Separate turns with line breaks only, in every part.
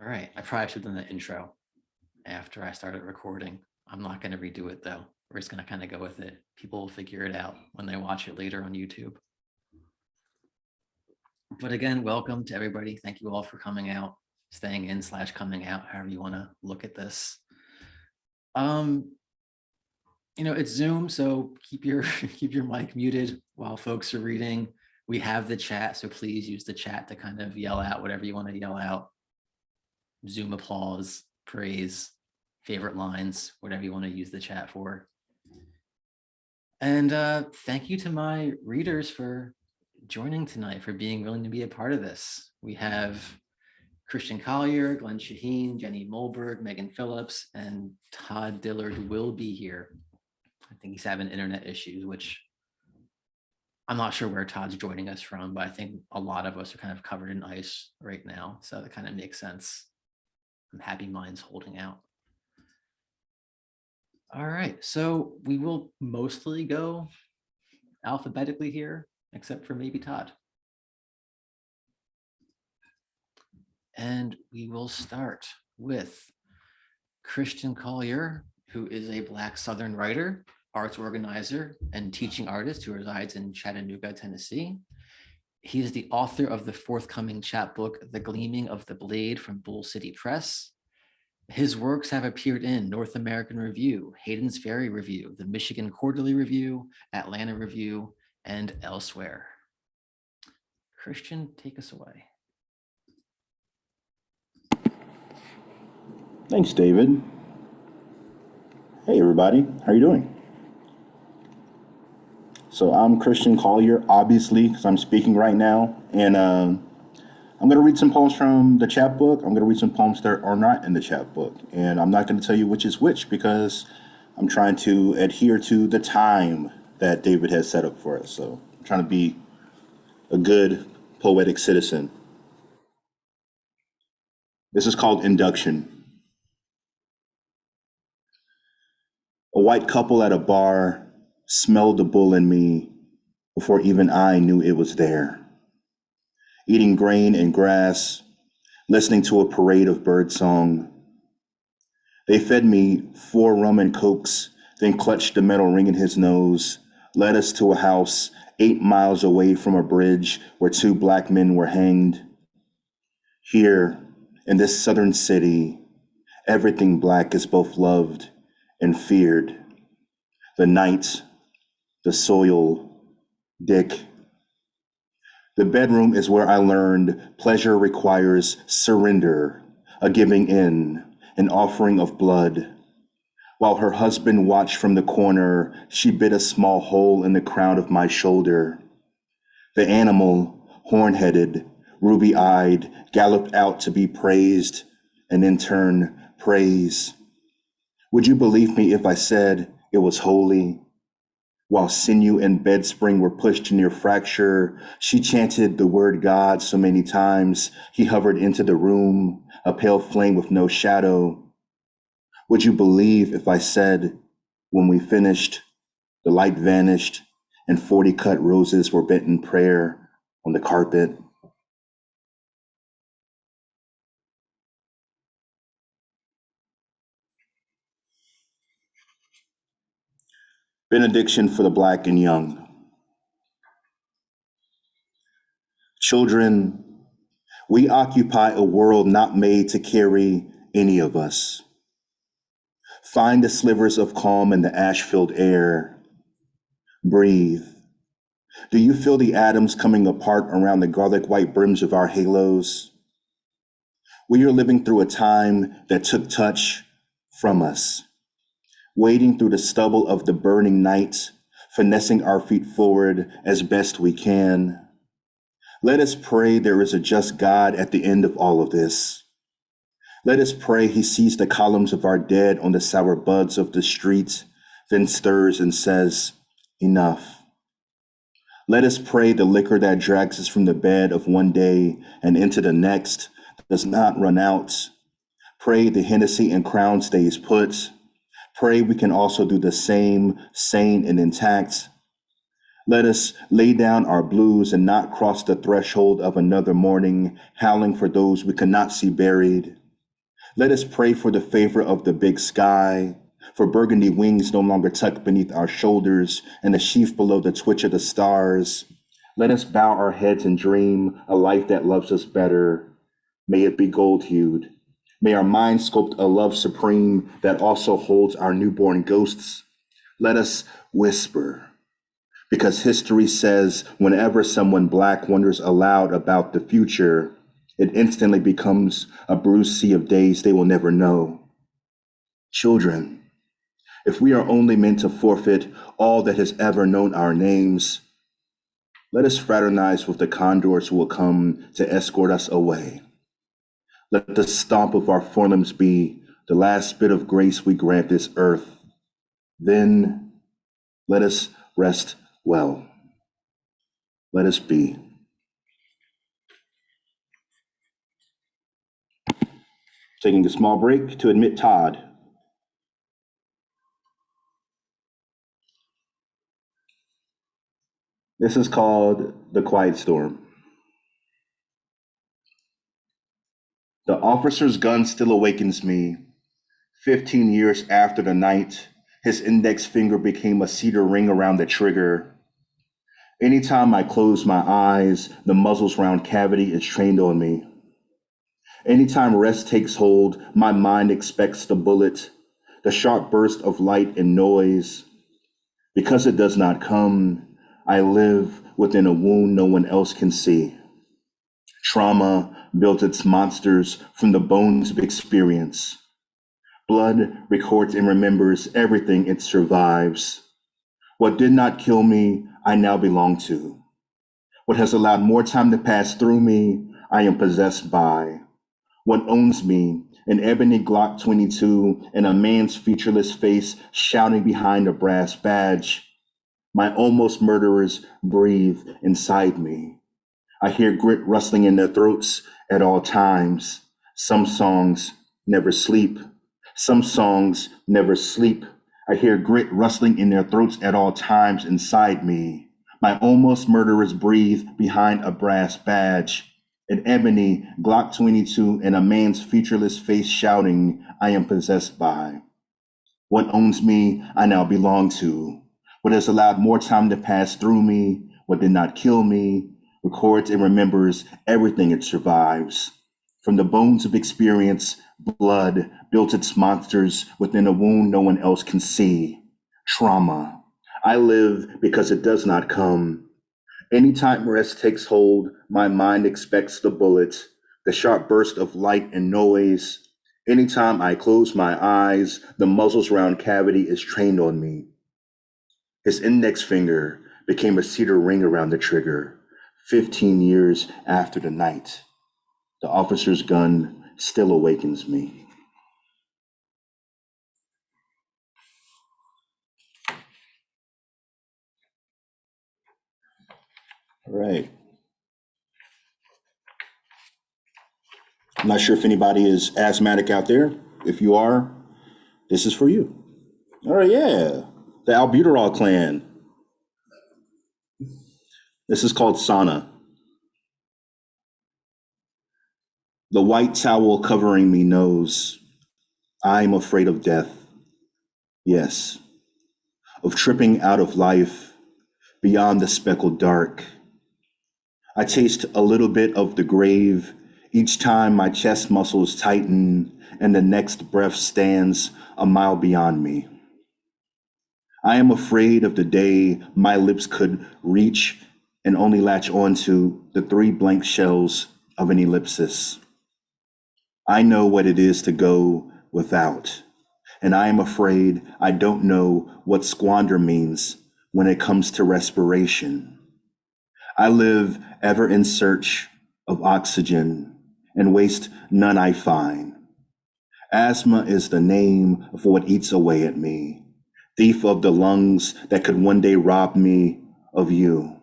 All right, I probably should have done the intro after I started recording. I'm not going to redo it though. We're just going to kind of go with it. People will figure it out when they watch it later on YouTube. But again, welcome to everybody. Thank you all for coming out, staying in / coming out, however you want to look at this. It's Zoom, so keep your mic muted while folks are reading. We have the chat, so please use the chat to kind of yell out whatever you want to yell out. Zoom applause, praise, favorite lines, whatever you want to use the chat for. And thank you to my readers for joining tonight, for being willing to be a part of this. We have Christian Collier, Glenn Shaheen, Jenny Molberg, Meghan Phillips, and Todd Dillard will be here. I think he's having internet issues, which I'm not sure where Todd's joining us from, but I think a lot of us are kind of covered in ice right now. So that kind of makes sense. I'm happy minds holding out. All right, so we will mostly go alphabetically here, except for maybe Todd. And we will start with Christian Collier, who is a Black Southern writer, arts organizer, and teaching artist who resides in Chattanooga, Tennessee. He is the author of the forthcoming chapbook, The Gleaming of the Blade from Bull City Press. His works have appeared in North American Review, Hayden's Ferry Review, the Michigan Quarterly Review, Atlanta Review, and elsewhere. Christian, take us away.
Thanks, David. Hey, everybody. How are you doing? So I'm Christian Collier, obviously, because I'm speaking right now. And I'm going to read some poems from the chapbook. I'm going to read some poems that are not in the chapbook. And I'm not going to tell you which is which because I'm trying to adhere to the time that David has set up for us. So I'm trying to be a good poetic citizen. This is called Induction. A white couple at a bar smelled the bull in me before even I knew it was there. Eating grain and grass, listening to a parade of birdsong. They fed me 4 rum and cokes, then clutched the metal ring in his nose, led us to a house 8 miles away from a bridge where 2 black men were hanged. Here, in this southern city, everything black is both loved and feared. The night, the soil, Dick. The bedroom is where I learned pleasure requires surrender, a giving in, an offering of blood. While her husband watched from the corner, she bit a small hole in the crown of my shoulder. The animal, horn-headed, ruby-eyed, galloped out to be praised, and in turn, praise. Would you believe me if I said it was holy? While sinew and bed spring were pushed near fracture, she chanted the word God so many times, he hovered into the room, a pale flame with no shadow. Would you believe if I said, when we finished, the light vanished and 40 cut roses were bent in prayer on the carpet? Benediction for the Black and Young. Children, we occupy a world not made to carry any of us. Find the slivers of calm in the ash-filled air. Breathe. Do you feel the atoms coming apart around the garlic white brims of our halos? We are living through a time that took touch from us. Wading through the stubble of the burning night, finessing our feet forward as best we can. Let us pray there is a just God at the end of all of this. Let us pray he sees the columns of our dead on the sour buds of the street, then stirs and says, enough. Let us pray the liquor that drags us from the bed of one day and into the next does not run out. Pray the Hennessy and Crown stays put. Pray we can also do the same, sane and intact. Let us lay down our blues and not cross the threshold of another morning, howling for those we cannot see buried. Let us pray for the favor of the big sky, for burgundy wings no longer tucked beneath our shoulders and the sheath below the twitch of the stars. Let us bow our heads and dream a life that loves us better. May it be gold-hued. May our minds sculpt a love supreme that also holds our newborn ghosts. Let us whisper, because history says whenever someone Black wonders aloud about the future, it instantly becomes a bruised sea of days they will never know. Children, if we are only meant to forfeit all that has ever known our names, let us fraternize with the condors who will come to escort us away. Let the stomp of our forelimbs be the last bit of grace we grant this earth. Then let us rest well. Let us be. Taking a small break to admit Todd. This is called The Quiet Storm. The officer's gun still awakens me. 15 years after the night, his index finger became a cedar ring around the trigger. Anytime I close my eyes, the muzzle's round cavity is trained on me. Anytime rest takes hold, my mind expects the bullet, the sharp burst of light and noise. Because it does not come, I live within a wound no one else can see. Trauma builds its monsters from the bones of experience. Blood records and remembers everything it survives. What did not kill me, I now belong to. What has allowed more time to pass through me, I am possessed by. What owns me, an ebony Glock 22 and a man's featureless face shouting behind a brass badge. My almost murderers breathe inside me. I hear grit rustling in their throats at all times. Some songs never sleep. Some songs never sleep. I hear grit rustling in their throats at all times inside me. My almost murderers breathe behind a brass badge. An ebony Glock 22 and a man's featureless face shouting, I am possessed by. What owns me, I now belong to. What has allowed more time to pass through me, what did not kill me, records and remembers everything it survives. From the bones of experience, blood built its monsters within a wound no one else can see. Trauma. I live because it does not come. Anytime rest takes hold, my mind expects the bullet, the sharp burst of light and noise. Anytime I close my eyes, the muzzle's round cavity is trained on me. His index finger became a cedar ring around the trigger. 15 years after the night, the officer's gun still awakens me. All right. I'm not sure if anybody is asthmatic out there. If you are, this is for you. All right, yeah. The albuterol clan. This is called sauna. The white towel covering me knows I'm afraid of death. Yes, of tripping out of life beyond the speckled dark. I taste a little bit of the grave each time my chest muscles tighten and the next breath stands a mile beyond me. I am afraid of the day my lips could reach and only latch onto the 3 blank shells of an ellipsis. I know what it is to go without, and I am afraid I don't know what squander means when it comes to respiration. I live ever in search of oxygen and waste none I find. Asthma is the name of what eats away at me, thief of the lungs that could one day rob me of you.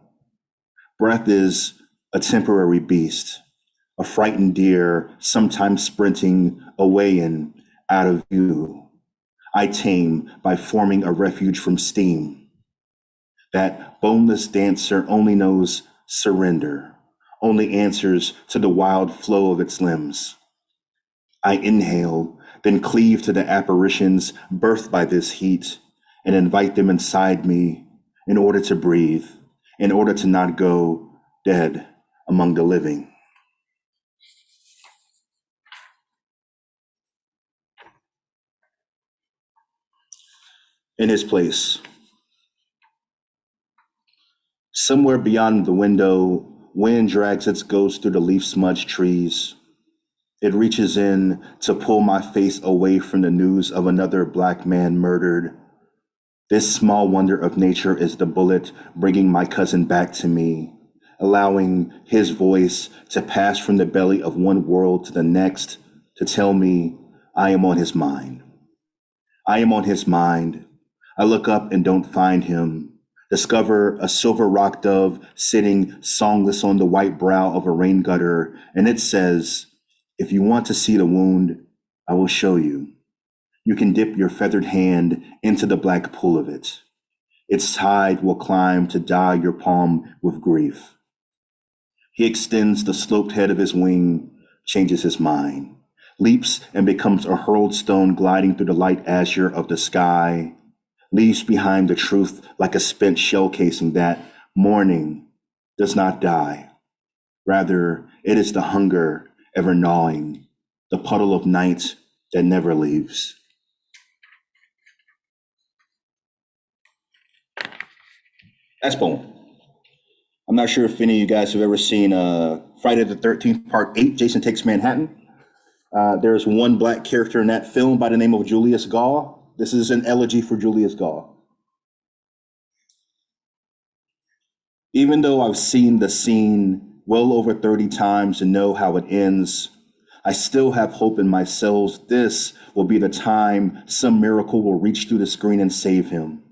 Breath is a temporary beast, a frightened deer, sometimes sprinting away and out of view. I tame by forming a refuge from steam. That boneless dancer only knows surrender, only answers to the wild flow of its limbs. I inhale, then cleave to the apparitions birthed by this heat and invite them inside me in order to breathe, in order to not go dead among the living. In his place, somewhere beyond the window, wind drags its ghost through the leaf-smudged trees. It reaches in to pull my face away from the news of another Black man murdered. This small wonder of nature is the bullet bringing my cousin back to me, allowing his voice to pass from the belly of one world to the next to tell me I am on his mind. I am on his mind. I look up and don't find him. Discover a silver rock dove sitting songless on the white brow of a rain gutter, and it says, "If you want to see the wound, I will show you. You can dip your feathered hand into the black pool of it. Its tide will climb to dye your palm with grief." He extends the sloped head of his wing, changes his mind, leaps and becomes a hurled stone gliding through the light azure of the sky, leaves behind the truth like a spent shell casing that morning does not die. Rather, it is the hunger ever gnawing, the puddle of night that never leaves. That's poem. I'm not sure if any of you guys have ever seen Friday the 13th, Part 8, Jason Takes Manhattan. There's one Black character in that film by the name of Julius Gaul. This is an elegy for Julius Gaul. Even though I've seen the scene well over 30 times and know how it ends, I still have hope in my cells. This will be the time some miracle will reach through the screen and save him.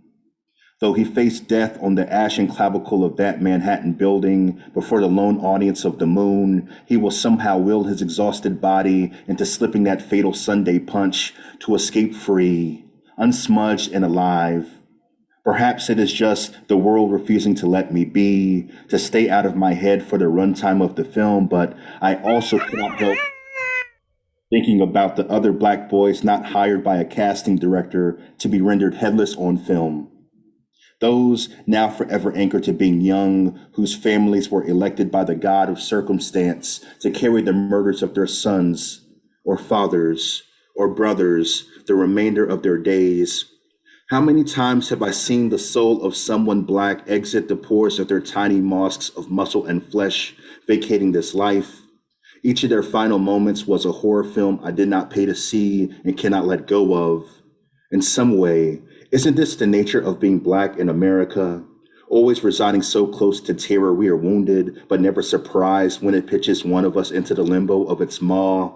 Though he faced death on the ashen clavicle of that Manhattan building before the lone audience of the moon, he will somehow will his exhausted body into slipping that fatal Sunday punch to escape free, unsmudged and alive. Perhaps it is just the world refusing to let me be, to stay out of my head for the runtime of the film, but I also cannot help thinking about the other Black boys not hired by a casting director to be rendered headless on film. Those now forever anchored to being young, whose families were elected by the god of circumstance to carry the murders of their sons or fathers or brothers the remainder of their days. How many times have I seen the soul of someone Black exit the pores of their tiny mosques of muscle and flesh, vacating this life? Each of their final moments was a horror film I did not pay to see and cannot let go of. In some way, isn't this the nature of being Black in America? Always residing so close to terror we are wounded, but never surprised when it pitches one of us into the limbo of its maw.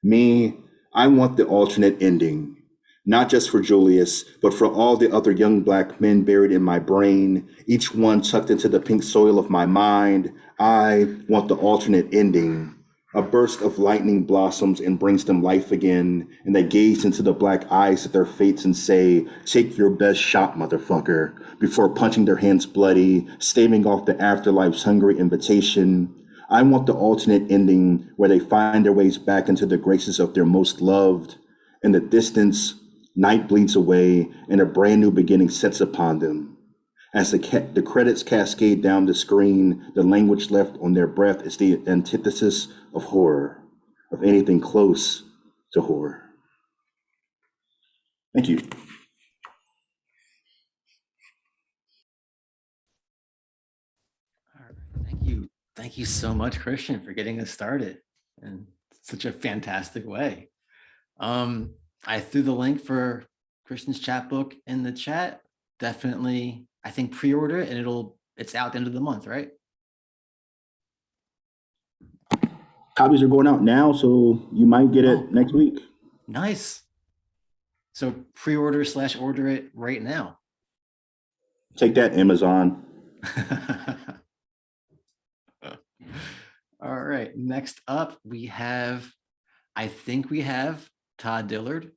Me, I want the alternate ending. Not just for Julius, but for all the other young Black men buried in my brain, each one tucked into the pink soil of my mind. I want the alternate ending. A burst of lightning blossoms and brings them life again, and they gaze into the Black eyes of their fates and say, "Take your best shot, motherfucker," before punching their hands bloody, staving off the afterlife's hungry invitation. I want the alternate ending where they find their ways back into the graces of their most loved. In the distance, night bleeds away and a brand new beginning sets upon them. As the credits cascade down the screen, the language left on their breath is the antithesis of horror, of anything close to horror. Thank you.
All right. Thank you. Thank you so much, Christian, for getting us started in such a fantastic way. I threw the link for Christian's chapbook in the chat. Definitely, I think pre-order it and it's out the end of the month, right?
Copies are going out now, so you might get it next week.
Nice. So pre-order/order it right now.
Take that, Amazon.
All right. Next up, I think we have Todd Dillard,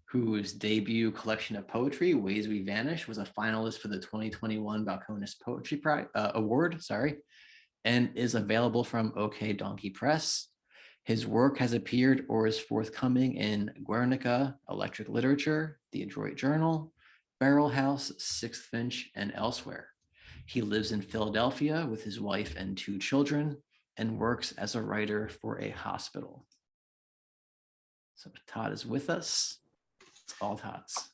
whose debut collection of poetry, Ways We Vanish, was a finalist for the 2021 Balcones Poetry Award, and is available from OK Donkey Press. His work has appeared or is forthcoming in Guernica, Electric Literature, The Adroit Journal, Barrel House, Sixth Finch, and elsewhere. He lives in Philadelphia with his wife and 2 children and works as a writer for a hospital. So Todd is with us. It's all Todd's.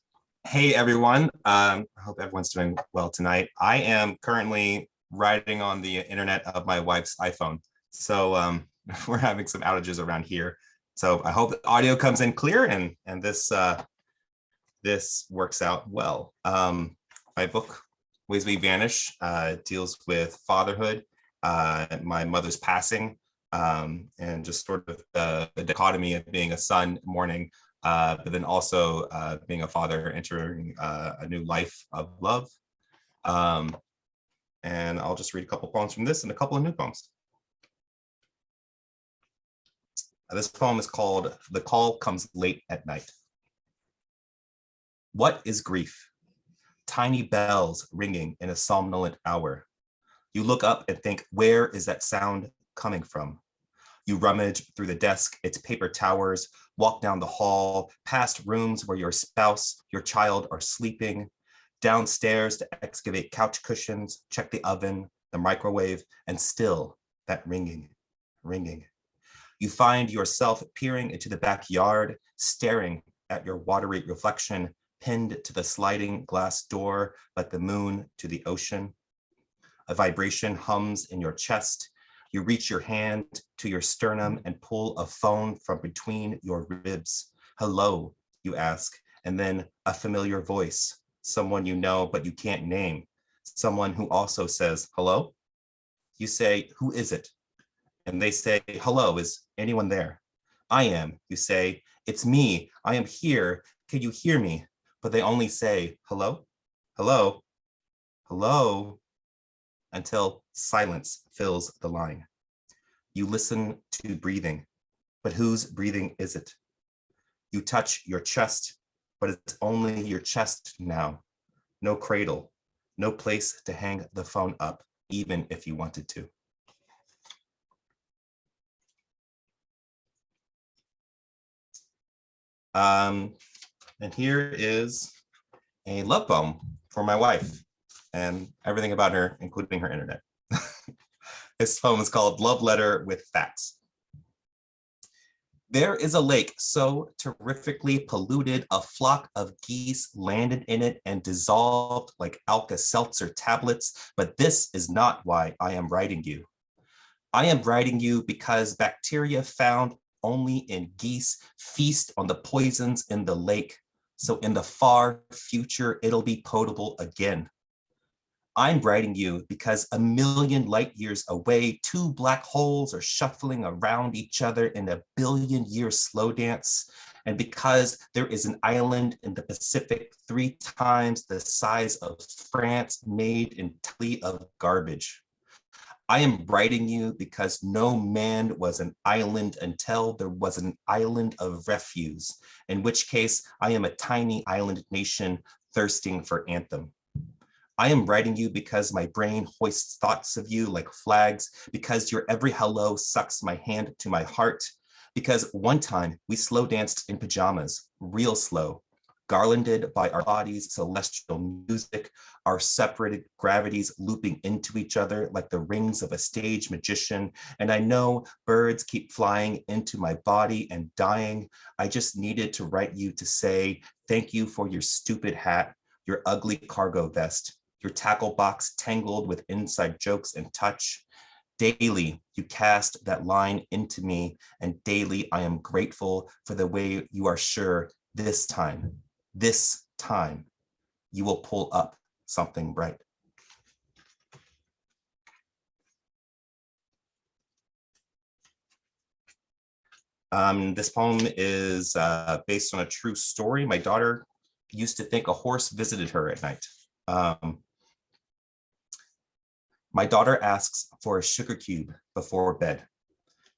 Hey, everyone. I hope everyone's doing well tonight. I am currently writing on the internet of my wife's iPhone. So we're having some outages around here. So I hope the audio comes in clear and this works out well. My book, Ways We Vanish, deals with fatherhood, my mother's passing, and just sort of the dichotomy of being a son mourning, but then also being a father entering a new life of love. And I'll just read a couple poems from this and a couple of new poems. This poem is called The Call Comes Late at Night. What is grief? Tiny bells ringing in a somnolent hour. You look up and think, where is that sound coming from? You rummage through the desk, its paper towers, walk down the hall, past rooms where your spouse, your child are sleeping, downstairs to excavate couch cushions, check the oven, the microwave, and still that ringing. You find yourself peering into the backyard, staring at your watery reflection, pinned to the sliding glass door like the moon to the ocean. A vibration hums in your chest. You reach your hand to your sternum and pull a phone from between your ribs. Hello, you ask, and then a familiar voice, someone you know but you can't name, someone who also says, hello? You say, who is it? And they say, hello, is anyone there? I am, you say, it's me, I am here, can you hear me? But they only say, hello, hello, hello, until silence fills the line. You listen to breathing, but whose breathing is it? You touch your chest, but it's only your chest now. No cradle, no place to hang the phone up, even if you wanted to. And here is a love poem for my wife and everything about her, including her internet. This poem is called Love Letter with Facts. There is a lake so terrifically polluted, a flock of geese landed in it and dissolved like Alka-Seltzer tablets, but this is not why I am writing you. I am writing you because bacteria found only in geese feast on the poisons in the lake, so in the far future, it'll be potable again. I'm writing you because a million light years away, 2 black holes are shuffling around each other in a billion-year slow dance, and because there is an island in the Pacific 3 times the size of France made entirely of garbage. I am writing you because no man was an island until there was an island of refuse, in which case I am a tiny island nation thirsting for anthem. I am writing you because my brain hoists thoughts of you like flags, because your every hello sucks my hand to my heart, because one time we slow danced in pajamas, real slow, garlanded by our bodies' celestial music, our separated gravities looping into each other like the rings of a stage magician. And I know birds keep flying into my body and dying. I just needed to write you to say, thank you for your stupid hat, your ugly cargo vest, your tackle box tangled with inside jokes and touch. Daily, you cast that line into me, and daily I am grateful for the way you are sure this time, you will pull up something bright. This poem is based on a true story. My daughter used to think a horse visited her at night. My daughter asks for a sugar cube before bed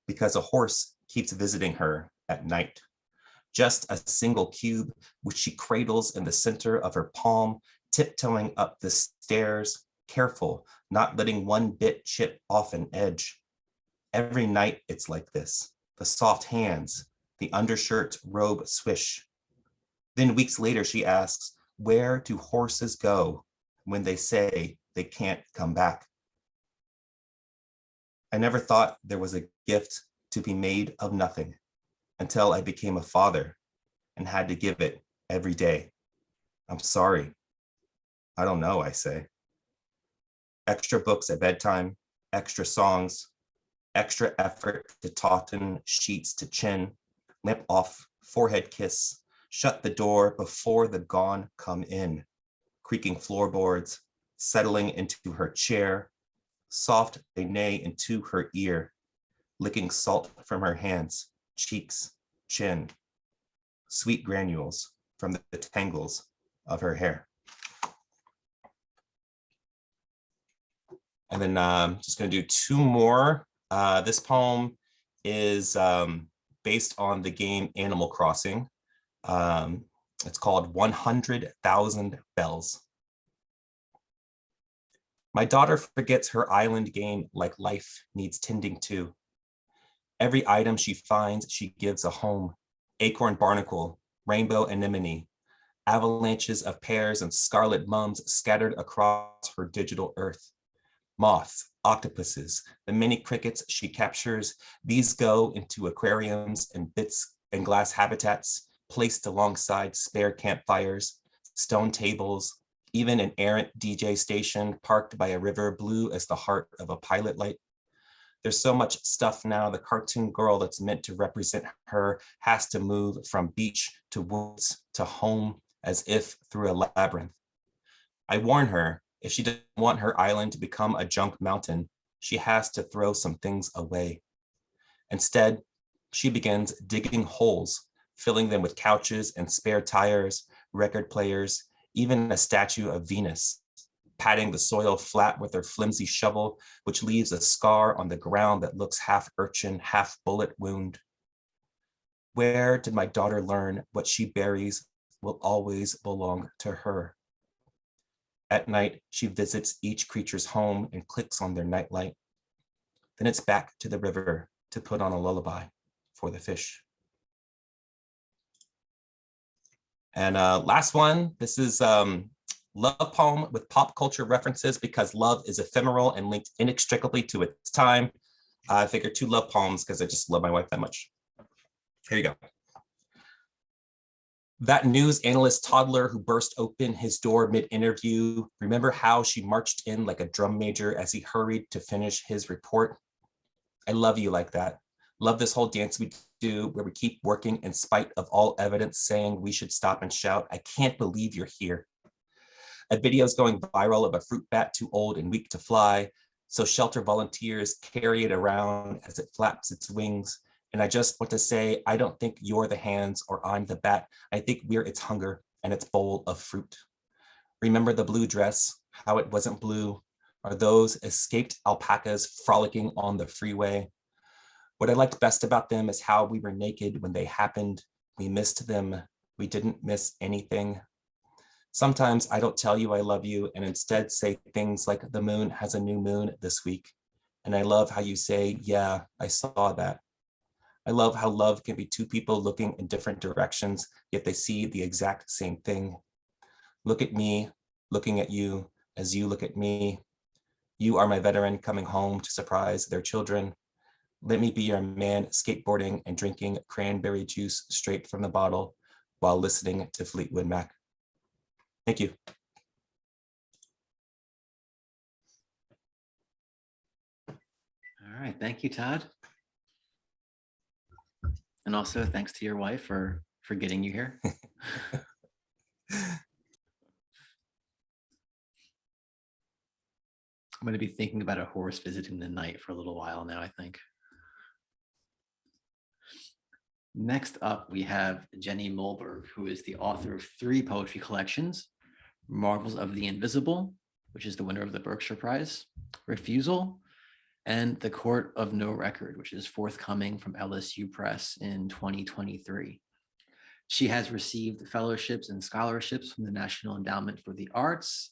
because a horse keeps visiting her at night. Just a single cube, which she cradles in the center of her palm, tiptoeing up the stairs, careful, not letting one bit chip off an edge. Every night it's like this. the soft hands, the undershirt robe swish. Then weeks later, she asks, where do horses go when they say they can't come back? I never thought there was a gift to be made of nothing until I became a father and had to give it every day. I'm sorry. I don't know, I say. Extra books at bedtime, extra songs, extra effort to tauten sheets to chin, lip off, forehead kiss, shut the door before the gone come in, creaking floorboards, settling into her chair, soft beignet into her ear, licking salt from her hands, cheeks, chin, sweet granules from the tangles of her hair. And then I'm just going to do two more. This poem is based on the game Animal Crossing. It's called 100,000 Bells. My daughter forgets her island game like life needs tending to. Every item she finds, she gives a home. Acorn barnacle, rainbow anemone, avalanches of pears and scarlet mums scattered across her digital earth. Moths, octopuses, the many crickets she captures, these go into aquariums and bits and glass habitats placed alongside spare campfires, stone tables, even an errant DJ station parked by a river blue as the heart of a pilot light. There's so much stuff now, the cartoon girl that's meant to represent her has to move from beach to woods to home as if through a labyrinth. I warn her, if she doesn't want her island to become a junk mountain, she has to throw some things away. Instead, she begins digging holes, filling them with couches and spare tires, record players, even a statue of Venus, patting the soil flat with her flimsy shovel, which leaves a scar on the ground that looks half urchin, half bullet wound. Where did my daughter learn what she buries will always belong to her? At night, she visits each creature's home and clicks on their nightlight. Then it's back to the river to put on a lullaby for the fish. And last one, this is love poem with pop culture references because love is ephemeral and linked inextricably to its time. I figured 2 love poems because I just love my wife that much. Here you go. That news analyst toddler who burst open his door mid-interview, remember how she marched in like a drum major as he hurried to finish his report? I love you like that. Love this whole dance we do where we keep working in spite of all evidence saying we should stop and shout. I can't believe you're here. A video is going viral of a fruit bat too old and weak to fly, so shelter volunteers carry it around as it flaps its wings. And I just want to say, I don't think you're the hands or I'm the bat. I think we're its hunger and its bowl of fruit. Remember the blue dress, how it wasn't blue? Are those escaped alpacas frolicking on the freeway? What I liked best about them is how we were naked when they happened. We missed them. We didn't miss anything. Sometimes I don't tell you I love you and instead say things like the moon has a new moon this week. And I love how you say, yeah, I saw that. I love how love can be 2 people looking in different directions, yet they see the exact same thing. Look at me, looking at you as you look at me. You are my veteran coming home to surprise their children. Let me be your man skateboarding and drinking cranberry juice straight from the bottle while listening to Fleetwood Mac. Thank you.
All right, thank you, Todd. And also thanks to your wife for getting you here. I'm going to be thinking about a horse visiting the night for a little while now, I think. Next up, we have Jenny Molberg, who is the author of 3 poetry collections, Marvels of the Invisible, which is the winner of the Berkshire Prize, Refusal, and The Court of No Record, which is forthcoming from LSU Press in 2023. She has received fellowships and scholarships from the National Endowment for the Arts,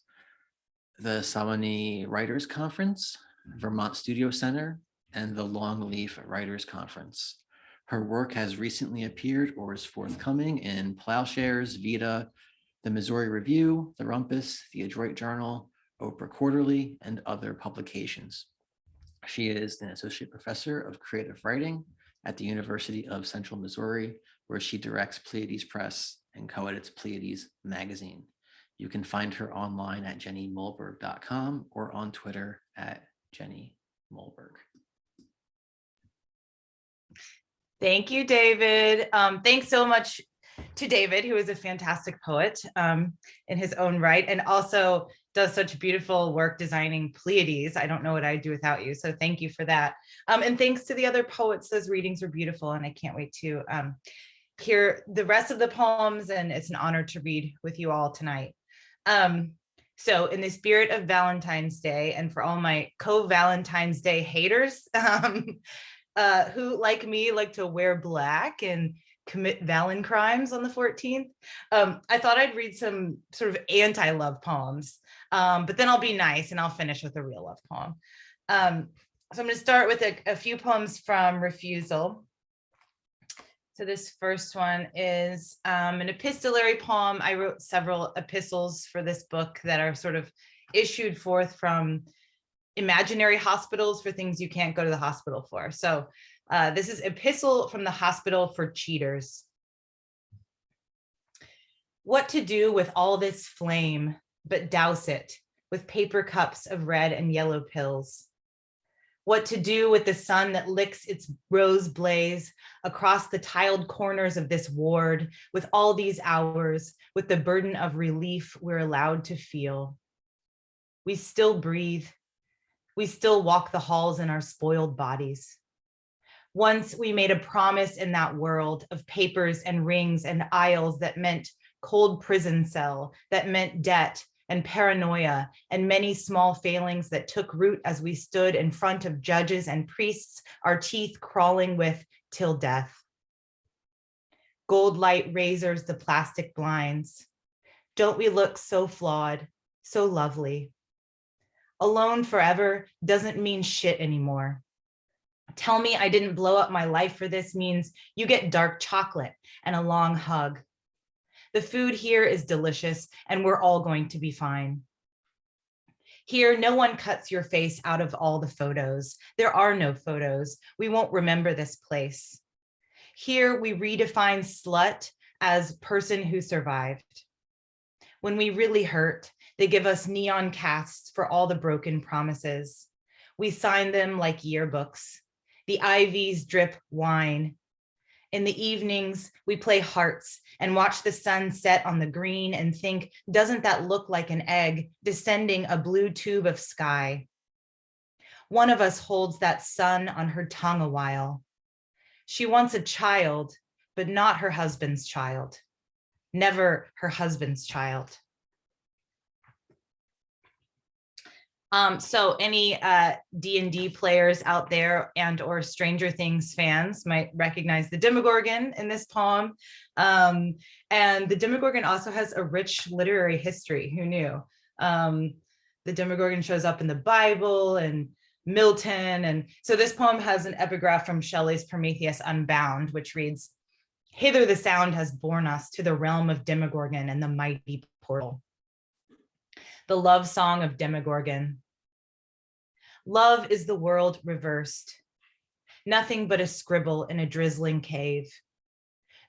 the Samani Writers Conference, Vermont Studio Center, and the Longleaf Writers Conference. Her work has recently appeared or is forthcoming in Plowshares, Vita, the Missouri Review, the Rumpus, the Adroit Journal, Oprah Quarterly, and other publications. She is an associate professor of creative writing at the University of Central Missouri, where she directs Pleiades Press and co-edits Pleiades magazine. You can find her online at jennymolberg.com or on Twitter at Jenny Molberg.
Thank you, David. Thanks so much to David, who is a fantastic poet in his own right, and also does such beautiful work designing Pleiades. I don't know what I'd do without you, so thank you for that. And thanks to the other poets. Those readings were beautiful, and I can't wait to hear the rest of the poems, and it's an honor to read with you all tonight. So in the spirit of Valentine's Day, and for all my co-Valentine's Day haters, who, like me, like to wear black and commit Valen crimes on the 14th, I thought I'd read some sort of anti-love poems, but then I'll be nice and I'll finish with a real love poem. So I'm going to start with a few poems from Refusal. So this first one is an epistolary poem. I wrote several epistles for this book that are sort of issued forth from imaginary hospitals for things you can't go to the hospital for. So this is Epistle from the Hospital for Cheaters. What to do with all this flame, but douse it with paper cups of red and yellow pills. What to do with the sun that licks its rose blaze across the tiled corners of this ward with all these hours, with the burden of relief we're allowed to feel. We still breathe. We still walk the halls in our spoiled bodies. Once we made a promise in that world of papers and rings and aisles that meant cold prison cell, that meant debt and paranoia and many small failings that took root as we stood in front of judges and priests, our teeth crawling with till death. Gold light razors the plastic blinds. Don't we look so flawed, so lovely? Alone forever doesn't mean shit anymore. Tell me I didn't blow up my life for this means you get dark chocolate and a long hug. The food here is delicious and we're all going to be fine. Here, no one cuts your face out of all the photos. There are no photos. We won't remember this place. Here, we redefine slut as person who survived. When we really hurt, they give us neon casts for all the broken promises. We sign them like yearbooks. The IVs drip wine. In the evenings, we play hearts and watch the sun set on the green and think, doesn't that look like an egg descending a blue tube of sky? One of us holds that sun on her tongue a while. She wants a child, but not her husband's child. Never her husband's child. So any D&D players out there and or Stranger Things fans might recognize the Demogorgon in this poem. And the Demogorgon also has a rich literary history. Who knew? The Demogorgon shows up in the Bible and Milton. And so this poem has an epigraph from Shelley's Prometheus Unbound, which reads, "Hither the sound has borne us to the realm of Demogorgon and the mighty portal." The love song of Demogorgon. Love is the world reversed. Nothing but a scribble in a drizzling cave.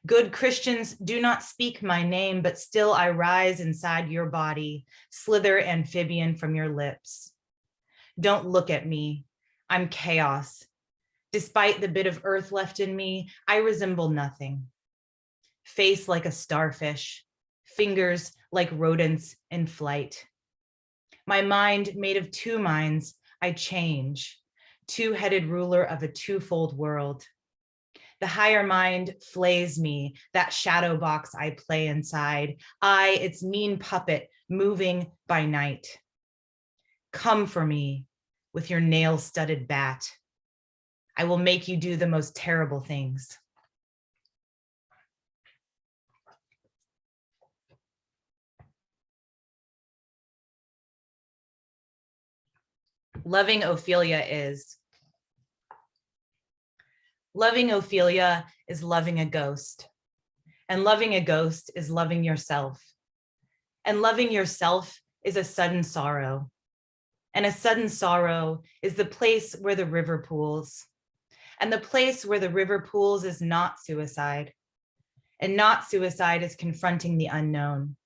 Good Christians do not speak my name, but still I rise inside your body, slither amphibian from your lips. Don't look at me. I'm chaos. Despite the bit of earth left in me, I resemble nothing. Face like a starfish, fingers like rodents in flight. My mind made of two minds, I change, two-headed ruler of a twofold world. The higher mind flays me, that shadow box I play inside. I, its mean puppet, moving by night. Come for me with your nail-studded bat. I will make you do the most terrible things. Loving Ophelia is, Loving Ophelia is loving a ghost. And loving a ghost is loving yourself. And loving yourself is a sudden sorrow. And a sudden sorrow is the place where the river pools. And the place where the river pools is not suicide. And not suicide is confronting the unknown.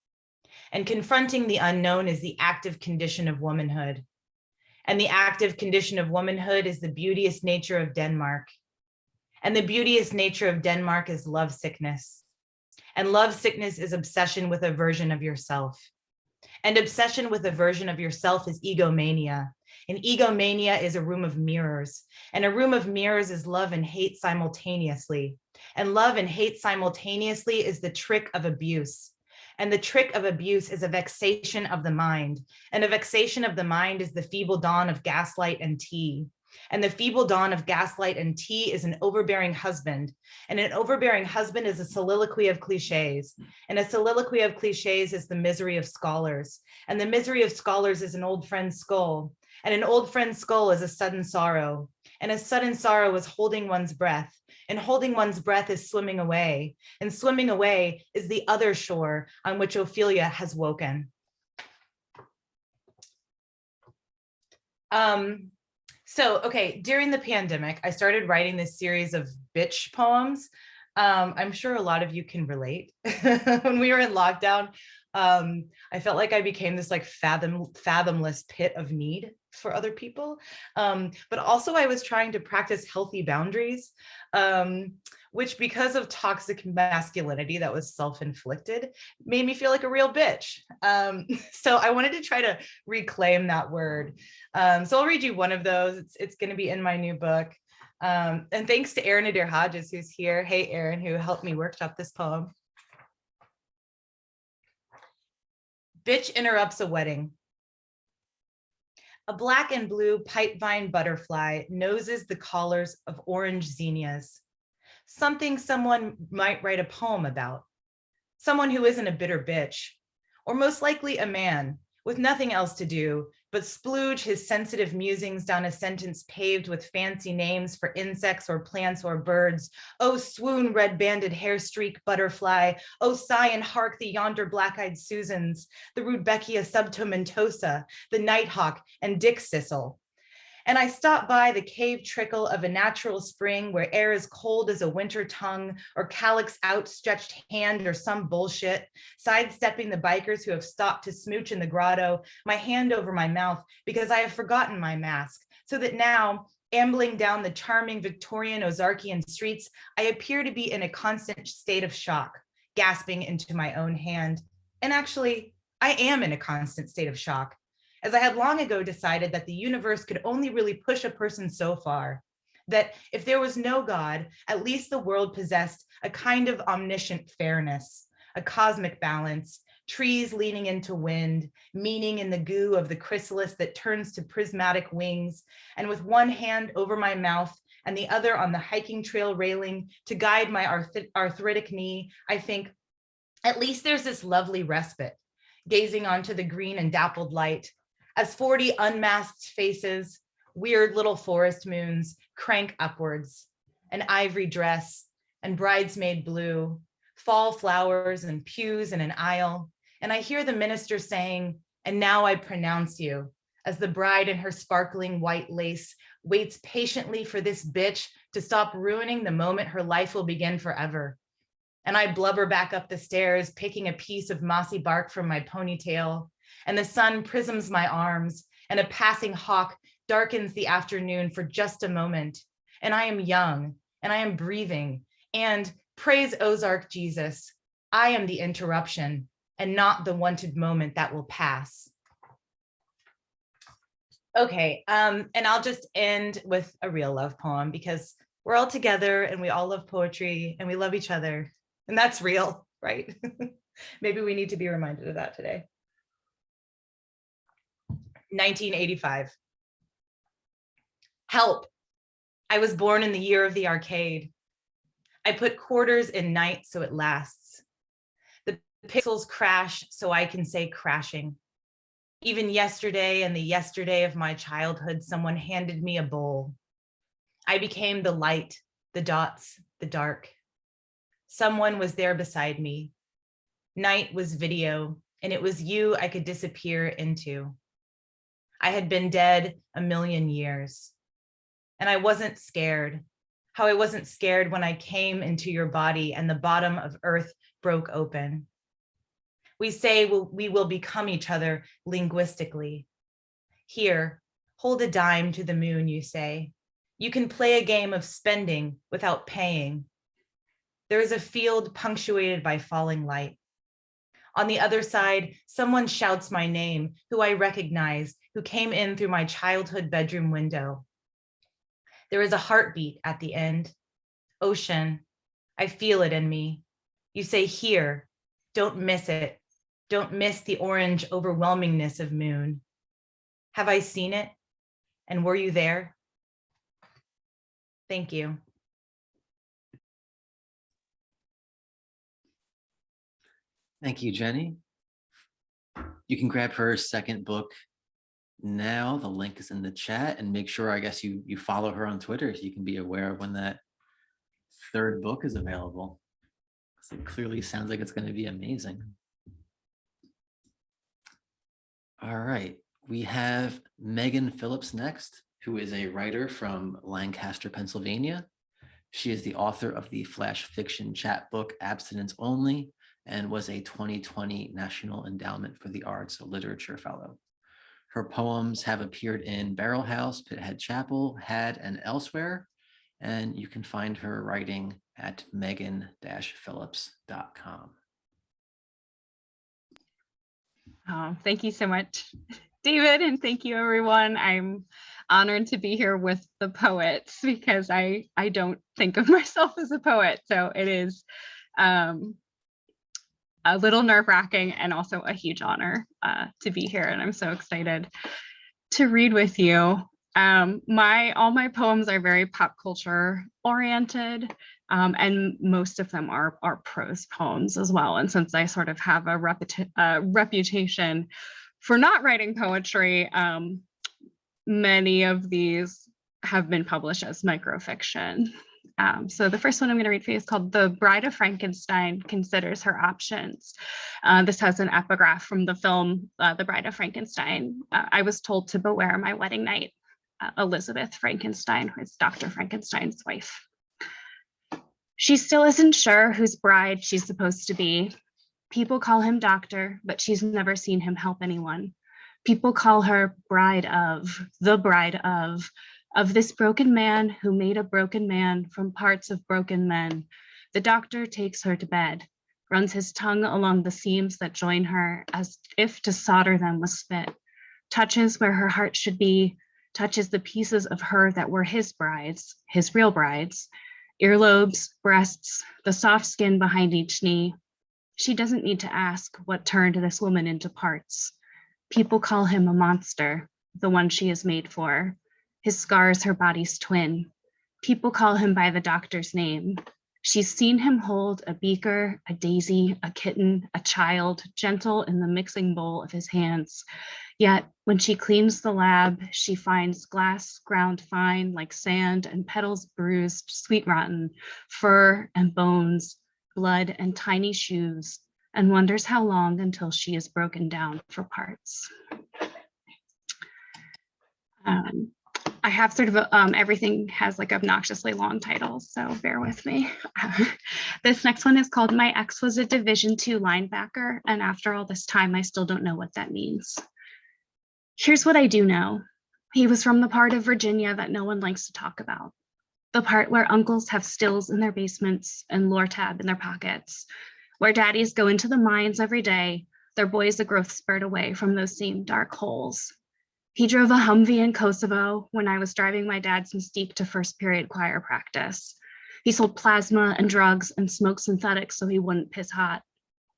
And confronting the unknown is the active condition of womanhood. And the active condition of womanhood is the beauteous nature of Denmark. And the beauteous nature of Denmark is lovesickness. And lovesickness is obsession with a version of yourself. And obsession with a version of yourself is egomania. And egomania is a room of mirrors. And a room of mirrors is love and hate simultaneously. And love and hate simultaneously is the trick of abuse. And the trick of abuse is a vexation of the mind. And a vexation of the mind is the feeble dawn of gaslight and tea. And the feeble dawn of gaslight and tea is an overbearing husband. And an overbearing husband is a soliloquy of cliches. And a soliloquy of cliches is the misery of scholars. And the misery of scholars is an old friend's skull. And an old friend's skull is a sudden sorrow. And a sudden sorrow is holding one's breath. And holding one's breath is swimming away. And swimming away is the other shore on which Ophelia has woken. Okay, during the pandemic, I started writing this series of bitch poems. I'm sure a lot of you can relate. When we were in lockdown, I felt like I became this like fathomless pit of need for other people. But also I was trying to practice healthy boundaries, which because of toxic masculinity that was self-inflicted, made me feel like a real bitch. So I wanted to try to reclaim that word. So I'll read you one of those. It's going to be in my new book. And thanks to Erin Adair Hodges, who's here. Hey, Erin, who helped me workshop this poem. Bitch interrupts a wedding. A black and blue pipevine butterfly noses the collars of orange zinnias. Something someone might write a poem about. Someone who isn't a bitter bitch, or most likely a man with nothing else to do but splooge his sensitive musings down a sentence paved with fancy names for insects or plants or birds. Oh, swoon, red-banded hair-streak butterfly. Oh, sigh and hark the yonder black-eyed Susans, the Rudbeckia subtomentosa, the nighthawk and dick sissel. And I stop by the cave trickle of a natural spring where air is cold as a winter tongue or calyx outstretched hand or some bullshit, sidestepping the bikers who have stopped to smooch in the grotto, my hand over my mouth because I have forgotten my mask, so that now, ambling down the charming Victorian Ozarkian streets, I appear to be in a constant state of shock, gasping into my own hand. And actually, I am in a constant state of shock, as I had long ago decided that the universe could only really push a person so far, that if there was no God, at least the world possessed a kind of omniscient fairness, a cosmic balance, trees leaning into wind, meaning in the goo of the chrysalis that turns to prismatic wings, and with one hand over my mouth and the other on the hiking trail railing to guide my arthritic knee, I think, at least there's this lovely respite, gazing onto the green and dappled light, as 40 unmasked faces, weird little forest moons, crank upwards, an ivory dress and bridesmaid blue, fall flowers and pews in an aisle. And I hear the minister saying, "And now I pronounce you," as the bride in her sparkling white lace waits patiently for this bitch to stop ruining the moment her life will begin forever. And I blubber back up the stairs, picking a piece of mossy bark from my ponytail, and the sun prisms my arms, and a passing hawk darkens the afternoon for just a moment. And I am young, and I am breathing, and praise Ozark Jesus, I am the interruption, and not the wanted moment that will pass. Okay, and I'll just end with a real love poem because we're all together and we all love poetry and we love each other, and that's real, right? Maybe we need to be reminded of that today. 1985. Help. I was born in the year of the arcade. I put quarters in night so it lasts. The pixels crash so I can say crashing. Even yesterday and the yesterday of my childhood, someone handed me a bowl. I became the light, the dots, the dark. Someone was there beside me. Night was video, and it was you I could disappear into. I had been dead a million years, and I wasn't scared. How I wasn't scared when I came into your body and the bottom of earth broke open. We say we will become each other linguistically. Here, hold a dime to the moon, you say. You can play a game of spending without paying. There is a field punctuated by falling light. On the other side, someone shouts my name, who I recognize, who came in through my childhood bedroom window. There is a heartbeat at the end. Ocean, I feel it in me. You say here, don't miss it. Don't miss the orange overwhelmingness of moon. Have I seen it? And were you there? Thank you.
Thank you, Jenny. You can grab her second book now. The link is in the chat, and make sure, I guess, you follow her on Twitter so you can be aware of when that third book is available. So it clearly sounds like it's going to be amazing. All right, we have Meghan Phillips next, who is a writer from Lancaster, Pennsylvania. She is the author of the flash fiction chat book Abstinence Only, and was a 2020 National Endowment for the Arts Literature Fellow. Her poems have appeared in Barrel House, Pithead Chapel, Had, and elsewhere, and you can find her writing at megan-phillips.com.
Thank you so much, David, and thank you, everyone. I'm honored to be here with the poets because I don't think of myself as a poet, so it is a little nerve-wracking and also a huge honor to be here, and I'm so excited to read with you. All my poems are very pop culture oriented, and most of them are prose poems as well. And since I sort of have a reputation for not writing poetry, many of these have been published as microfiction. So the first one I'm going to read for you is called The Bride of Frankenstein Considers Her Options. This has an epigraph from the film The Bride of Frankenstein. I was told to beware my wedding night. Elizabeth Frankenstein, who is Dr. Frankenstein's wife. She still isn't sure whose bride she's supposed to be. People call him doctor, but she's never seen him help anyone. People call her the bride of this broken man who made a broken man from parts of broken men. The doctor takes her to bed, runs his tongue along the seams that join her as if to solder them with spit, touches where her heart should be, touches the pieces of her that were his brides, his real brides, earlobes, breasts, the soft skin behind each knee. She doesn't need to ask what turned this woman into parts. People call him a monster, the one she is made for. His scars her body's twin. People call him by the doctor's name. She's seen him hold a beaker, a daisy, a kitten, a child, gentle in the mixing bowl of his hands. Yet when she cleans the lab, she finds glass ground fine like sand and petals bruised, sweet rotten, fur and bones, blood and tiny shoes, and wonders how long until she is broken down for parts. I have sort of everything has like obnoxiously long titles, so bear with me. This next one is called My Ex Was a Division II Linebacker, and after all this time, I still don't know what that means. Here's what I do know. He was from the part of Virginia that no one likes to talk about. The part where uncles have stills in their basements and Lortab in their pockets, where daddies go into the mines every day, their boys a growth spurt away from those same dark holes. He drove a Humvee in Kosovo when I was driving my dad's Mystique to first period choir practice. He sold plasma and drugs and smoked synthetics so he wouldn't piss hot.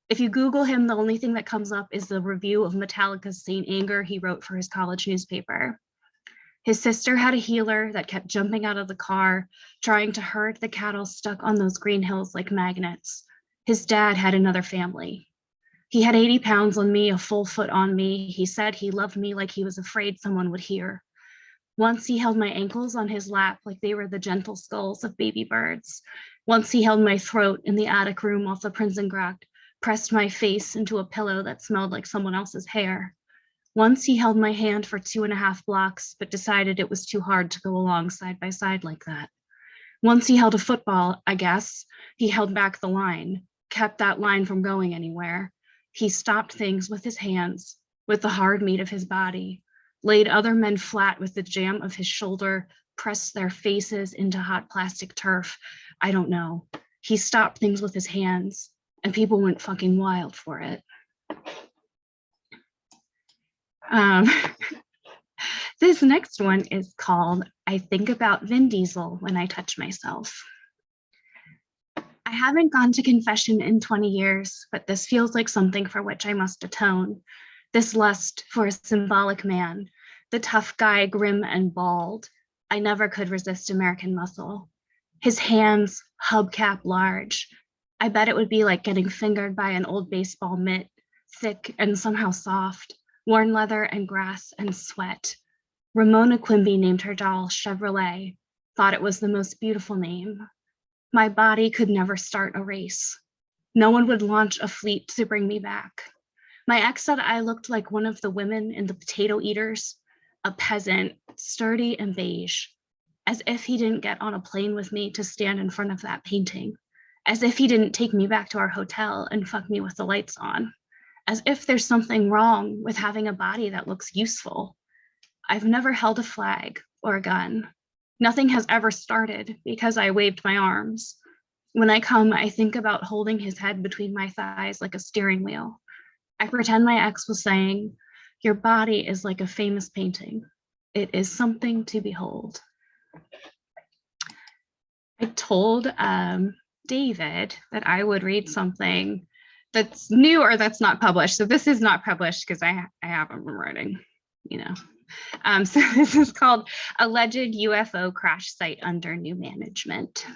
If you Google him, the only thing that comes up is the review of Metallica's Saint Anger he wrote for his college newspaper. His sister had a healer that kept jumping out of the car, trying to herd the cattle stuck on those green hills like magnets. His dad had another family. He had 80 pounds on me, a full foot on me. He said he loved me like he was afraid someone would hear. Once he held my ankles on his lap like they were the gentle skulls of baby birds. Once he held my throat in the attic room off the Prinsengracht, pressed my face into a pillow that smelled like someone else's hair. Once he held my hand for 2.5 blocks, but decided it was too hard to go along side by side like that. Once he held a football, I guess. He held back the line, kept that line from going anywhere. He stopped things with his hands, with the hard meat of his body, laid other men flat with the jam of his shoulder, pressed their faces into hot plastic turf. I don't know. He stopped things with his hands, and people went fucking wild for it. This next one is called I Think About Vin Diesel When I Touch Myself. I haven't gone to confession in 20 years, but this feels like something for which I must atone. This lust for a symbolic man, the tough guy, grim and bald. I never could resist American muscle. His hands, hubcap large. I bet it would be like getting fingered by an old baseball mitt, thick and somehow soft, worn leather and grass and sweat. Ramona Quimby named her doll Chevrolet, thought it was the most beautiful name. My body could never start a race. No one would launch a fleet to bring me back. My ex said I looked like one of the women in The Potato Eaters, a peasant, sturdy and beige, as if he didn't get on a plane with me to stand in front of that painting, as if he didn't take me back to our hotel and fuck me with the lights on, as if there's something wrong with having a body that looks useful. I've never held a flag or a gun. Nothing has ever started because I waved my arms. When I come, I think about holding his head between my thighs like a steering wheel. I pretend my ex was saying, your body is like a famous painting. It is something to behold. I told David that I would read something that's new or that's not published. So this is not published because I haven't been writing, you know. So this is called Alleged UFO Crash Site Under New Management.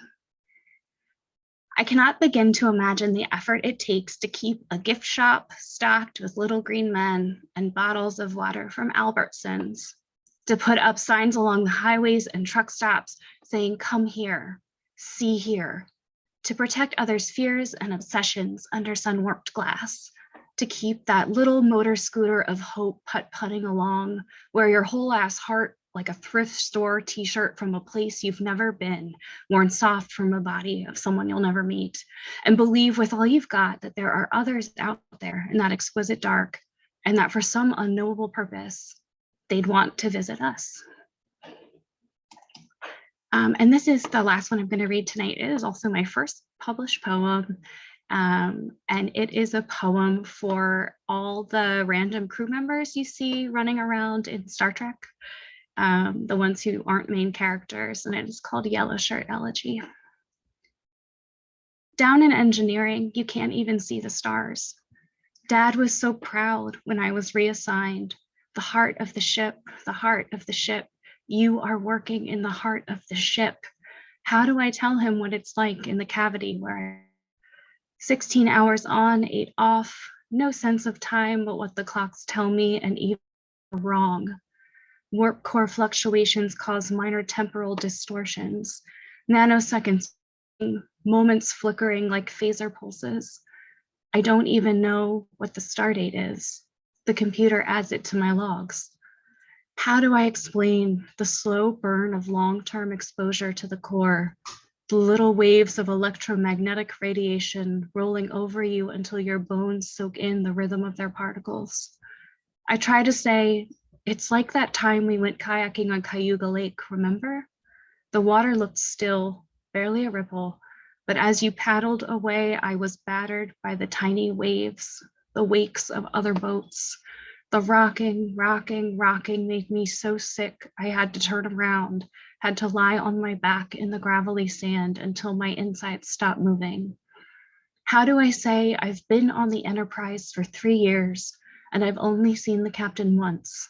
I cannot begin to imagine the effort it takes to keep a gift shop stocked with little green men and bottles of water from Albertsons, to put up signs along the highways and truck stops saying, come here, see here, to protect others' fears and obsessions under sun-warped glass, to keep that little motor scooter of hope putt-putting along, where your whole ass heart, like a thrift store t-shirt from a place you've never been, worn soft from a body of someone you'll never meet, and believe with all you've got that there are others out there in that exquisite dark, and that for some unknowable purpose, they'd want to visit us. And this is the last one I'm going to read tonight. It is also my first published poem. And it is a poem for all the random crew members you see running around in Star Trek, the ones who aren't main characters, and it is called Yellow Shirt Elegy. Down in engineering, you can't even see the stars. Dad was so proud when I was reassigned. The heart of the ship, the heart of the ship. You are working in the heart of the ship. How do I tell him what it's like in the cavity where 16 hours on, 8 off, no sense of time but what the clocks tell me, and even wrong. Warp core fluctuations cause minor temporal distortions, nanoseconds, moments flickering like phaser pulses. I don't even know what the stardate is. The computer adds it to my logs. How do I explain the slow burn of long-term exposure to the core, the little waves of electromagnetic radiation rolling over you until your bones soak in the rhythm of their particles? I try to say, it's like that time we went kayaking on Cayuga Lake, remember? The water looked still, barely a ripple, but as you paddled away, I was battered by the tiny waves, the wakes of other boats. The rocking, rocking, rocking made me so sick I had to turn around, had to lie on my back in the gravelly sand until my insides stopped moving. How do I say I've been on the Enterprise for 3 years and I've only seen the captain once?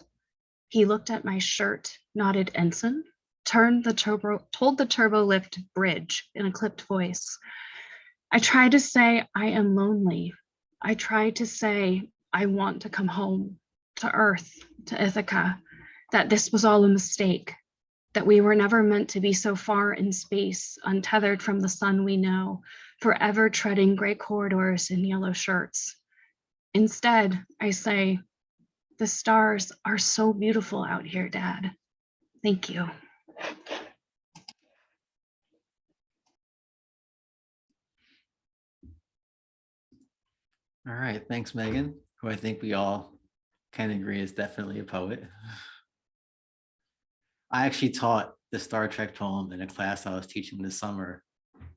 He looked at my shirt, nodded ensign, told the turbo lift bridge in a clipped voice. I tried to say I am lonely. I tried to say I want to come home, to Earth, to Ithaca. that this was all a mistake, that we were never meant to be so far in space, untethered from the sun we know, forever treading gray corridors in yellow shirts. Instead, I say, the stars are so beautiful out here, Dad. Thank you.
All right, thanks, Megan, who I think we all can agree is definitely a poet. I actually taught the Star Trek poem in a class I was teaching this summer.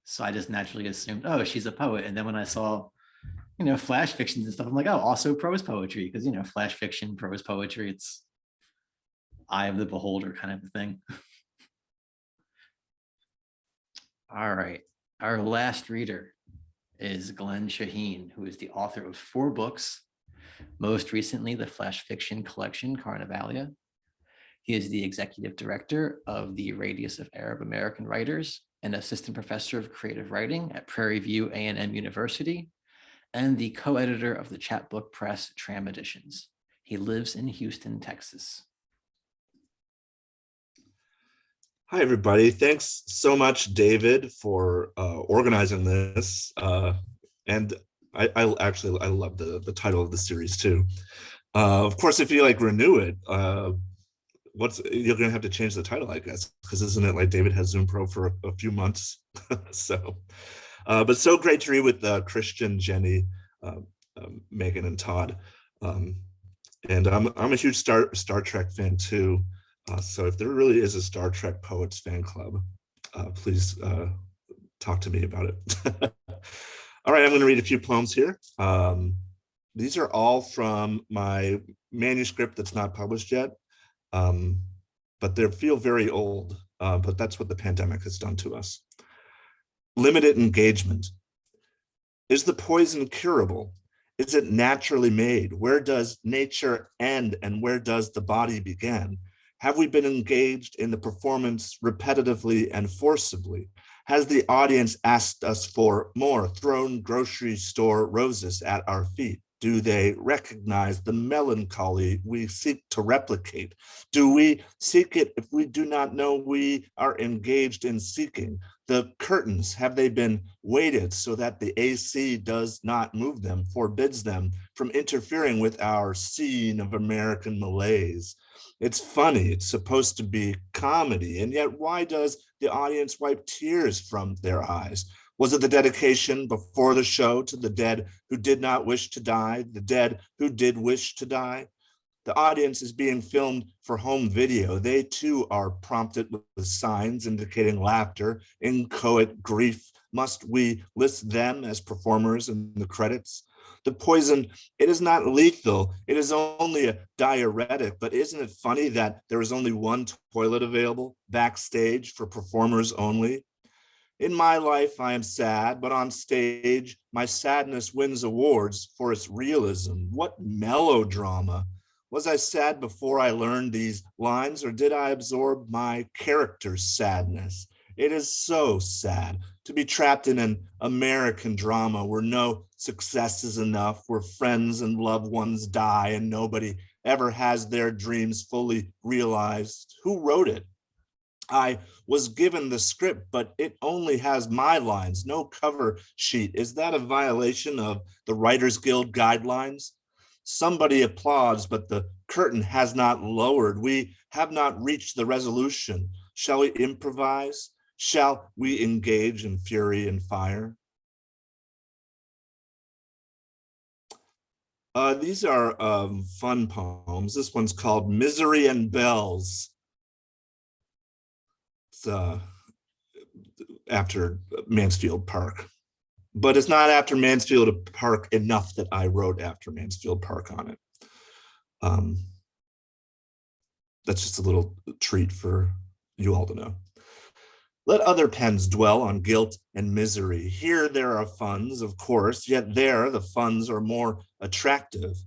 So I just naturally assumed, oh, she's a poet. And then when I saw, flash fictions and stuff, I'm like, oh, also prose poetry, because, flash fiction, prose poetry, it's eye of the beholder kind of a thing. All right, our last reader is Glenn Shaheen, who is the author of 4 books, most recently the flash fiction collection Carnavalia. He is the executive director of the Radius of Arab American Writers and assistant professor of creative writing at Prairie View A&M University, and the co-editor of the Chapbook Press Tram Editions. He lives in Houston, Texas.
Hi, everybody. Thanks so much, David, for organizing this. And I love the title of the series too. Of course, if you renew it, you're going to have to change the title, I guess, because isn't it like David has Zoom Pro for a few months? So, but so great to read with Christian, Jenny, Megan, and Todd. And I'm a huge Star Trek fan too. So if there really is a Star Trek Poets fan club, please talk to me about it. All right, I'm going to read a few poems here. These are all from my manuscript that's not published yet, but they feel very old, but that's what the pandemic has done to us. Limited engagement. Is the poison curable? Is it naturally made? Where does nature end and where does the body begin? Have we been engaged in the performance repetitively and forcibly? Has the audience asked us for more, thrown grocery store roses at our feet? Do they recognize the melancholy we seek to replicate? Do we seek it if we do not know we are engaged in seeking? The curtains, have they been weighted so that the AC does not move them, forbids them from interfering with our scene of American malaise? It's funny, it's supposed to be comedy, and yet why does the audience wipe tears from their eyes? Was it the dedication before the show to the dead who did not wish to die, the dead who did wish to die? The audience is being filmed for home video. They too are prompted with signs indicating laughter, inchoate grief. Must we list them as performers in the credits? The poison, it is not lethal. It is only a diuretic, but isn't it funny that there is only one toilet available backstage for performers only? In my life, I am sad, but on stage, my sadness wins awards for its realism. What melodrama. Was I sad before I learned these lines, or did I absorb my character's sadness? It is so sad to be trapped in an American drama where no success is enough, where friends and loved ones die and nobody ever has their dreams fully realized. Who wrote it? I was given the script, but it only has my lines, no cover sheet. Is that a violation of the Writers Guild guidelines? Somebody applauds, but the curtain has not lowered. We have not reached the resolution. Shall we improvise? Shall we engage in fury and fire? These are fun poems. This one's called Misery and Bells. It's after Mansfield Park. But it's not after Mansfield Park enough that I wrote after Mansfield Park on it. That's just a little treat for you all to know. Let other pens dwell on guilt and misery. Here there are funds, of course, yet there the funds are more attractive.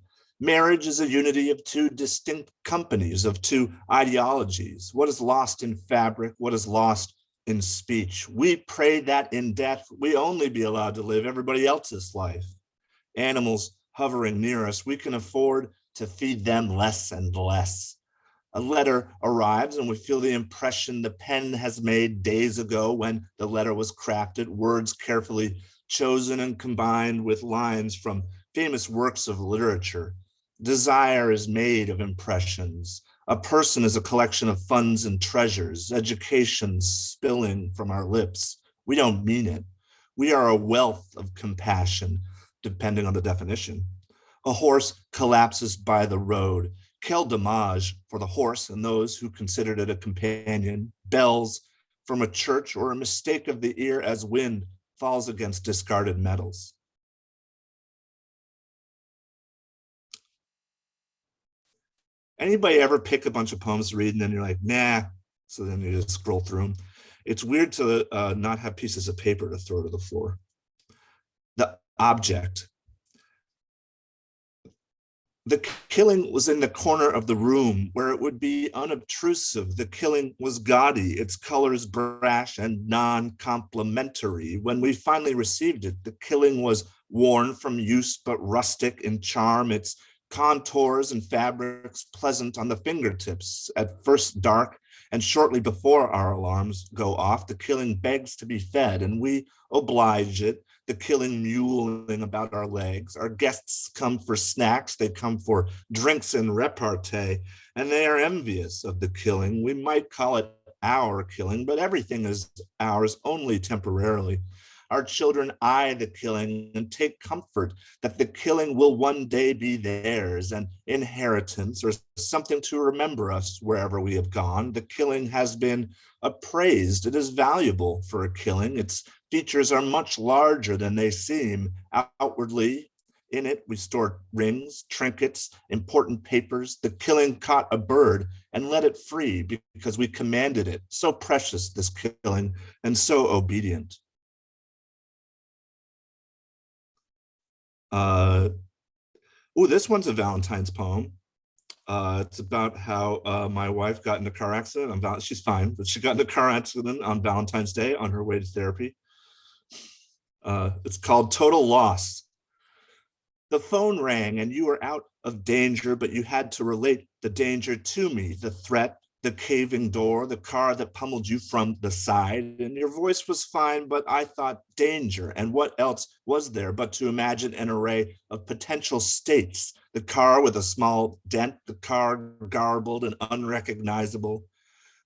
Marriage is a unity of two distinct companies, of two ideologies. What is lost in fabric, what is lost in speech? We pray that in death we only be allowed to live everybody else's life. Animals hovering near us, we can afford to feed them less and less. A letter arrives and we feel the impression the pen has made days ago when the letter was crafted, words carefully chosen and combined with lines from famous works of literature. Desire is made of impressions. A person is a collection of funds and treasures, education spilling from our lips. We don't mean it. We are a wealth of compassion, depending on the definition. A horse collapses by the road. Quel dommage for the horse and those who considered it a companion. Bells from a church or a mistake of the ear as wind falls against discarded metals. Anybody ever pick a bunch of poems to read and then you're like, nah, so then you just scroll through them? It's weird to not have pieces of paper to throw to the floor. The object. The killing was in the corner of the room where it would be unobtrusive. The killing was gaudy, its colors brash and non-complimentary. When we finally received it, the killing was worn from use but rustic in charm, its contours and fabrics pleasant on the fingertips. At first dark and shortly before our alarms go off, the killing begs to be fed and we oblige it, the killing mewling about our legs. Our guests come for snacks, they come for drinks and repartee, and they are envious of the killing. We might call it our killing, but everything is ours only temporarily. Our children eye the killing and take comfort that the killing will one day be theirs, an inheritance or something to remember us wherever we have gone. The killing has been appraised. It is valuable for a killing. Its features are much larger than they seem outwardly. In it, we store rings, trinkets, important papers. The killing caught a bird and let it free because we commanded it. So precious, this killing, and so obedient. This one's a Valentine's poem. It's about how my wife got in a car accident. She's fine, but she got in a car accident on Valentine's Day on her way to therapy. It's called Total Loss. The phone rang and you were out of danger, but you had to relate the danger to me, the threat, the caving door, the car that pummeled you from the side, and your voice was fine, but I thought danger. And what else was there but to imagine an array of potential states, the car with a small dent, the car garbled and unrecognizable.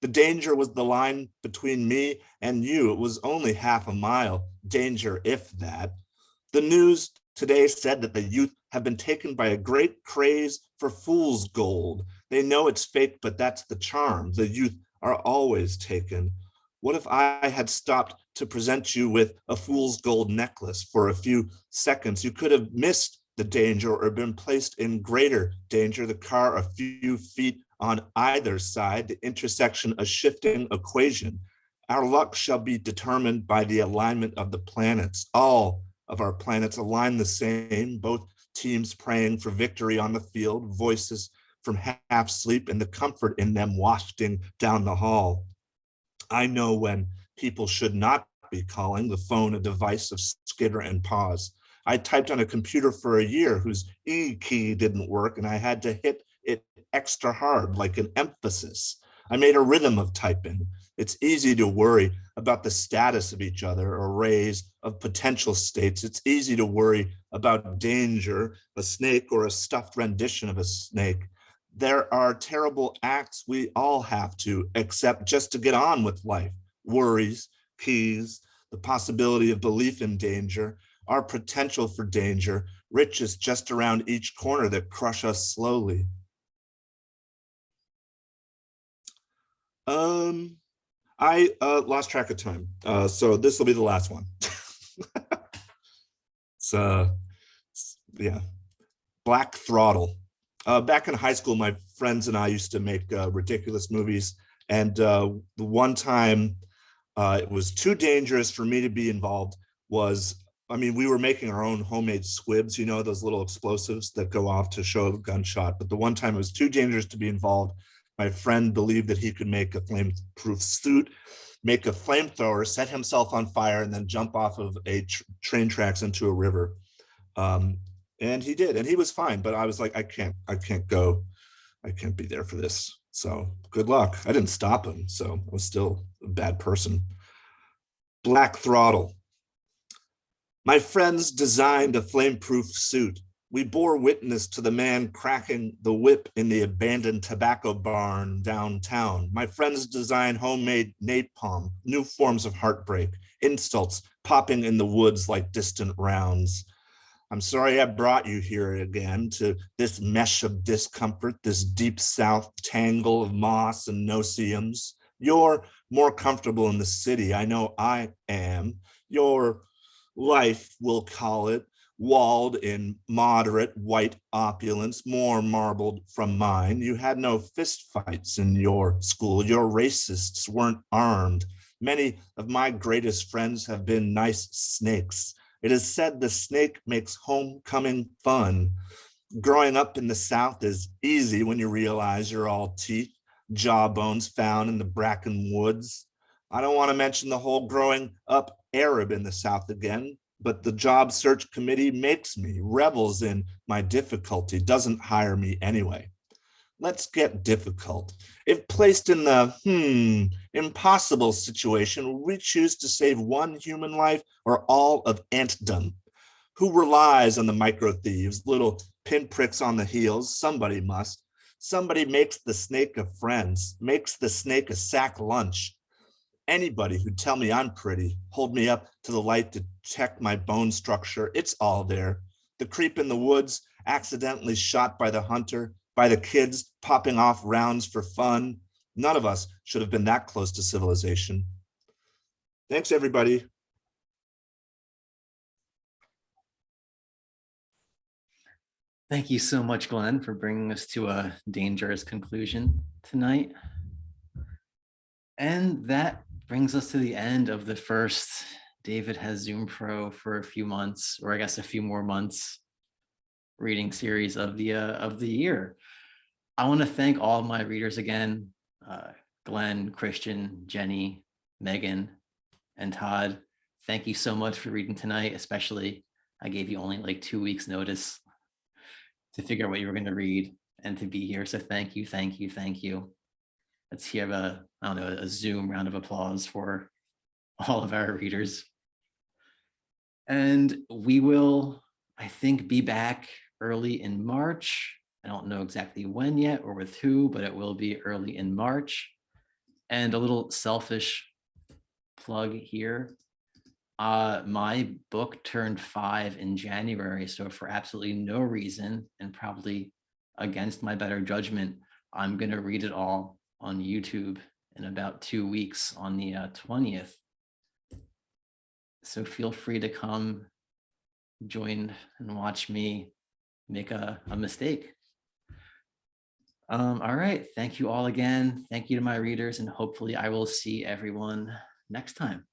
The danger was the line between me and you. It was only half a mile, danger if that. The news today said that the youth have been taken by a great craze for fool's gold. They know it's fake, but that's the charm. The youth are always taken. What if I had stopped to present you with a fool's gold necklace for a few seconds? You could have missed the danger or been placed in greater danger. The car a few feet on either side, the intersection a shifting equation. Our luck shall be determined by the alignment of the planets. All of our planets align the same, both teams praying for victory on the field, voices from half sleep and the comfort in them wafting down the hall. I know when people should not be calling, the phone a device of skitter and pause. I typed on a computer for a year whose E key didn't work and I had to hit it extra hard like an emphasis. I made a rhythm of typing. It's easy to worry about the status of each other, arrays of potential states. It's easy to worry about danger, a snake or a stuffed rendition of a snake. There are terrible acts we all have to accept just to get on with life. Worries, keys, the possibility of belief in danger, our potential for danger, riches just around each corner that crush us slowly. I lost track of time, so this will be the last one. Yeah, Black Throttle. Back in high school, my friends and I used to make ridiculous movies, and the one time it was too dangerous for me to be involved we were making our own homemade squibs, you know, those little explosives that go off to show a gunshot, but the one time it was too dangerous to be involved. My friend believed that he could make a flame-proof suit, make a flamethrower, set himself on fire, and then jump off of a train tracks into a river. And he did, and he was fine. But I was like, I can't go. I can't be there for this. So good luck. I didn't stop him, so I was still a bad person. Black Throttle. My friends designed a flame-proof suit. We bore witness to the man cracking the whip in the abandoned tobacco barn downtown. My friends designed homemade napalm, new forms of heartbreak, insults popping in the woods like distant rounds. I'm sorry I brought you here again to this mesh of discomfort, this deep south tangle of moss and no-see-ums. You're more comfortable in the city. I know I am. Your life, we'll call it, walled in moderate white opulence, more marbled from mine. You had no fist fights in your school. Your racists weren't armed. Many of my greatest friends have been nice snakes. It is said the snake makes homecoming fun. Growing up in the South is easy when you realize you're all teeth, jawbones found in the bracken woods. I don't want to mention the whole growing up Arab in the South again, but the job search committee makes me, revels in my difficulty, doesn't hire me anyway. Let's get difficult. If placed in the impossible situation, will we choose to save one human life or all of antdom? Who relies on the micro thieves, little pinpricks on the heels? Somebody must. Somebody makes the snake a friend, makes the snake a sack lunch. Anybody who tell me I'm pretty, hold me up to the light to check my bone structure, it's all there. The creep in the woods, accidentally shot by the hunter, by the kids popping off rounds for fun. None of us should have been that close to civilization. Thanks, everybody.
Thank you so much, Glenn, for bringing us to a dangerous conclusion tonight. And that brings us to the end of the first David Has Zoom Pro for a few months, or I guess a few more months, reading series of the year. I want to thank all of my readers again, Glenn, Christian, Jenny, Megan, and Todd. Thank you so much for reading tonight, especially I gave you only like 2 weeks notice to figure out what you were going to read and to be here. So thank you, thank you, thank you. Let's hear a Zoom round of applause for all of our readers. And we will, I think, be back early in March. I don't know exactly when yet or with who, but it will be early in March. And a little selfish plug here. My book turned 5 in January, so for absolutely no reason and probably against my better judgment, I'm going to read it all on YouTube in about 2 weeks on the 20th. So feel free to come join and watch me make a mistake. All right, thank you all again. Thank you to my readers, and hopefully I will see everyone next time.